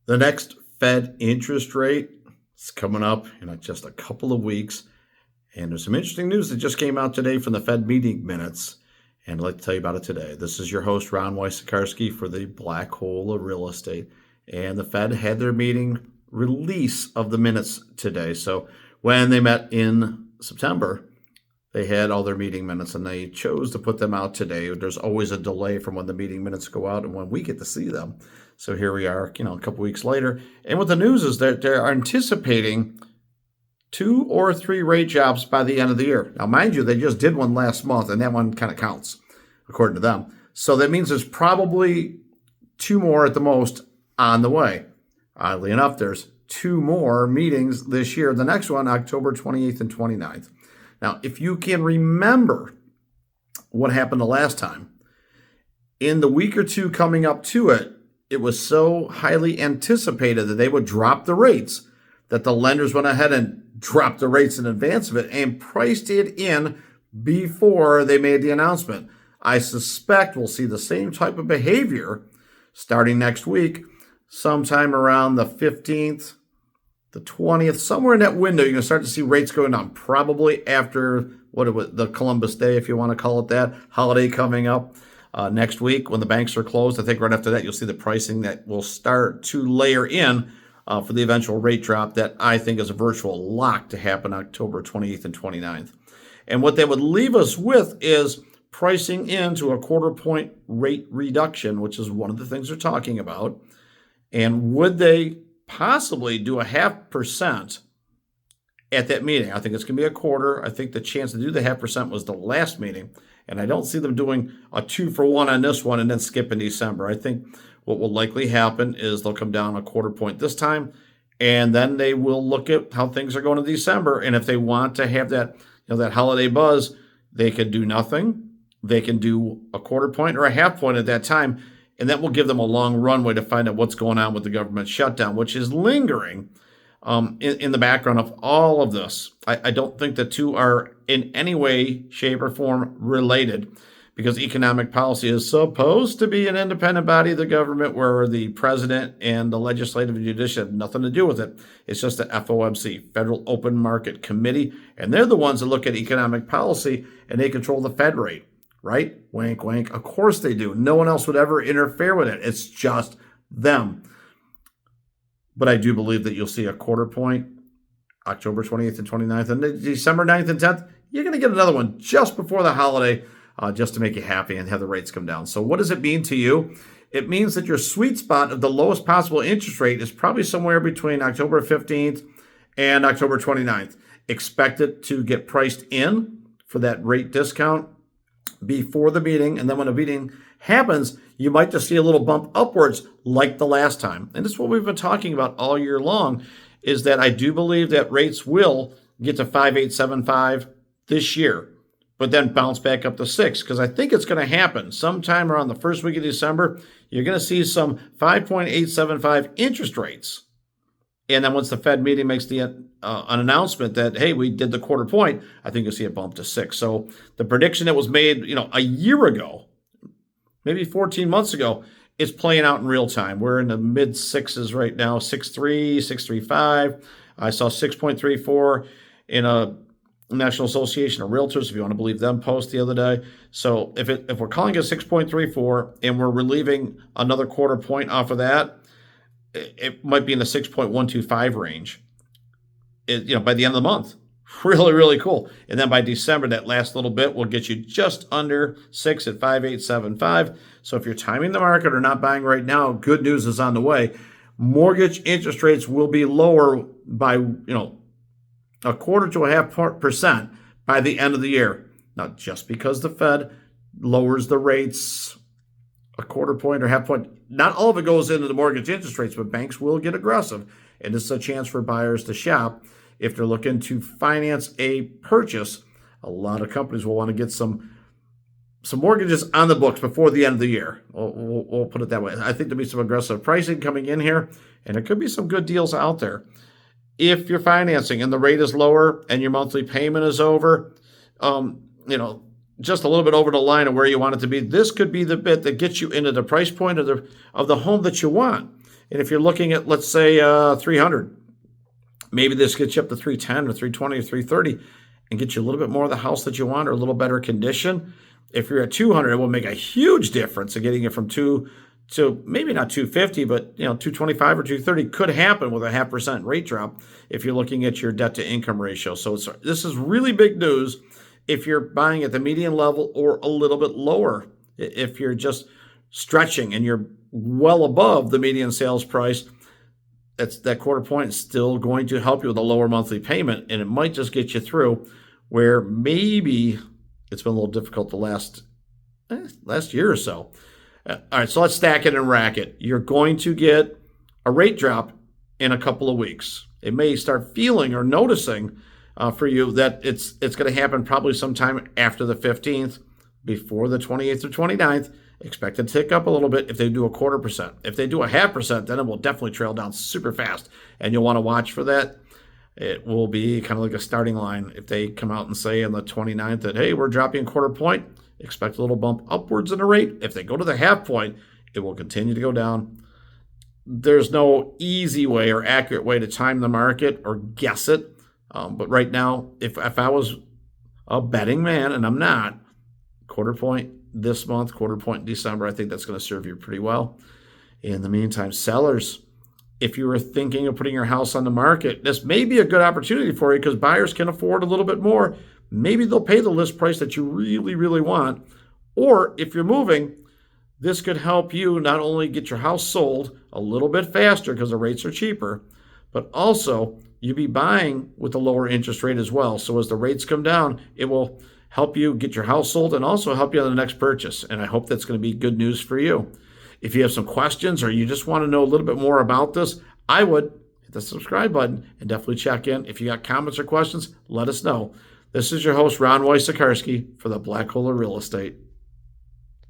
The next Fed interest rate is coming up in just a couple of weeks. And there's some interesting news that just came out today from the Fed meeting minutes. And I'd like to tell you about it today. This is your host, Ron Wysakarski, for the Black Hole of Real Estate. And the Fed had their meeting release of the minutes today. So when they met in September, they had all their meeting minutes and they chose to put them out today. There's always a delay from when the meeting minutes go out and when we get to see them. So here we are, a couple weeks later. And what the news is that they're anticipating 2 or 3 rate drops by the end of the year. Now, mind you, they just did one last month, and that one kind of counts, according to them. So that means there's probably 2 more at the most on the way. Oddly enough, there's 2 more meetings this year. The next one, October 28th and 29th. Now, if you can remember what happened the last time, in the week or two coming up to it, it was so highly anticipated that they would drop the rates that the lenders went ahead and dropped the rates in advance of it and priced it in before they made the announcement. I suspect we'll see the same type of behavior starting next week, sometime around the 15th, the 20th, somewhere in that window. You're going to start to see rates going down, probably after the Columbus Day, if you want to call it that, holiday coming up. Next week when the banks are closed. I think right after that, you'll see the pricing that will start to layer in for the eventual rate drop that I think is a virtual lock to happen October 28th and 29th. And what that would leave us with is pricing into a 1/4 point rate reduction, which is one of the things they're talking about. And would they possibly do a 0.5% at that meeting? I think it's going to be a 1/4. I think the chance to do the 0.5% was the last meeting. And I don't see them doing a 2-for-1 on this one and then skip in December. I think what will likely happen is they'll come down a 1/4 point this time, and then they will look at how things are going in December. And if they want to have that, that holiday buzz, they can do nothing. They can do a 1/4 point or a 0.5 point at that time. And that will give them a long runway to find out what's going on with the government shutdown, which is lingering in the background of all of this. I don't think the two are in any way, shape, or form related, because economic policy is supposed to be an independent body of the government where the president and the legislative and judicial have nothing to do with it. It's just the FOMC, Federal Open Market Committee, and they're the ones that look at economic policy, and they control the Fed rate, right? Wink, wink. Of course they do. No one else would ever interfere with it. It's just them. But I do believe that you'll see a 1/4 point, October 28th and 29th, and December 9th and 10th. You're going to get another one just before the holiday, just to make you happy and have the rates come down. So what does it mean to you? It means that your sweet spot of the lowest possible interest rate is probably somewhere between October 15th and October 29th. Expect it to get priced in for that rate discount before the meeting. And then when the meeting happens, you might just see a little bump upwards like the last time. And this is what we've been talking about all year long, is that I do believe that rates will get to 5.875 this year, but then bounce back up to 6, because I think it's going to happen sometime around the first week of December. You're going to see some 5.875 interest rates. And then once the Fed meeting makes an announcement that, hey, we did the 1/4 point, I think you'll see it bump to 6. So the prediction that was made, a year ago, maybe 14 months ago, is playing out in real time. We're in the mid 6s right now, 6.3, 6.35. I saw 6.34 in a National Association of Realtors, if you want to believe them, post the other day. So if we're calling it 6.34 and we're relieving another 1/4 point off of that, it might be in the 6.125 range, by the end of the month. Really, really cool. And then by December, that last little bit will get you just under 6 at 5.875. So if you're timing the market or not buying right now, good news is on the way. Mortgage interest rates will be lower by, 1/4 to a 0.5% by the end of the year. Not just because the Fed lowers the rates a 1/4 point or 0.5 point. Not all of it goes into the mortgage interest rates, but banks will get aggressive. And this is a chance for buyers to shop. If they're looking to finance a purchase, a lot of companies will want to get some mortgages on the books before the end of the year. We'll put it that way. I think there'll be some aggressive pricing coming in here, and there could be some good deals out there. If you're financing and the rate is lower and your monthly payment is over, just a little bit over the line of where you want it to be, this could be the bit that gets you into the price point of the home that you want. And if you're looking at, let's say, 300, maybe this gets you up to 310 or 320 or 330 and get you a little bit more of the house that you want or a little better condition. If you're at 200, it will make a huge difference in getting it from 2 to maybe not 250, but 225 or 230 could happen with a 0.5% rate drop if you're looking at your debt to income ratio. So this is really big news if you're buying at the median level or a little bit lower. If you're just stretching and you're well above the median sales price, that quarter point is still going to help you with a lower monthly payment, and it might just get you through where maybe it's been a little difficult the last year or so. All right, so let's stack it and rack it. You're going to get a rate drop in a couple of weeks. It may start feeling or noticing for you that it's going to happen probably sometime after the 15th, before the 28th or 29th. Expect it to tick up a little bit if they do 0.25%. If they do 0.5%, then it will definitely trail down super fast, and you'll want to watch for that. It will be kind of like a starting line. If they come out and say on the 29th that, hey, we're dropping 0.25 point, expect a little bump upwards in the rate. If they go to the 0.5 point, it will continue to go down. There's no easy way or accurate way to time the market or guess it. But right now, if I was a betting man, and I'm not, 0.25 point this month, 0.25 point in December, I think that's going to serve you pretty well. In the meantime, sellers, if you were thinking of putting your house on the market, this may be a good opportunity for you because buyers can afford a little bit more. Maybe they'll pay the list price that you really, really want. Or if you're moving, this could help you not only get your house sold a little bit faster because the rates are cheaper, but also you'll be buying with a lower interest rate as well. So as the rates come down, it will help you get your house sold and also help you on the next purchase. And I hope that's going to be good news for you. If you have some questions or you just want to know a little bit more about this, I would hit the subscribe button and definitely check in. If you got comments or questions, let us know. This is your host, Ron Wojciechowski for the Black Hole of Real Estate.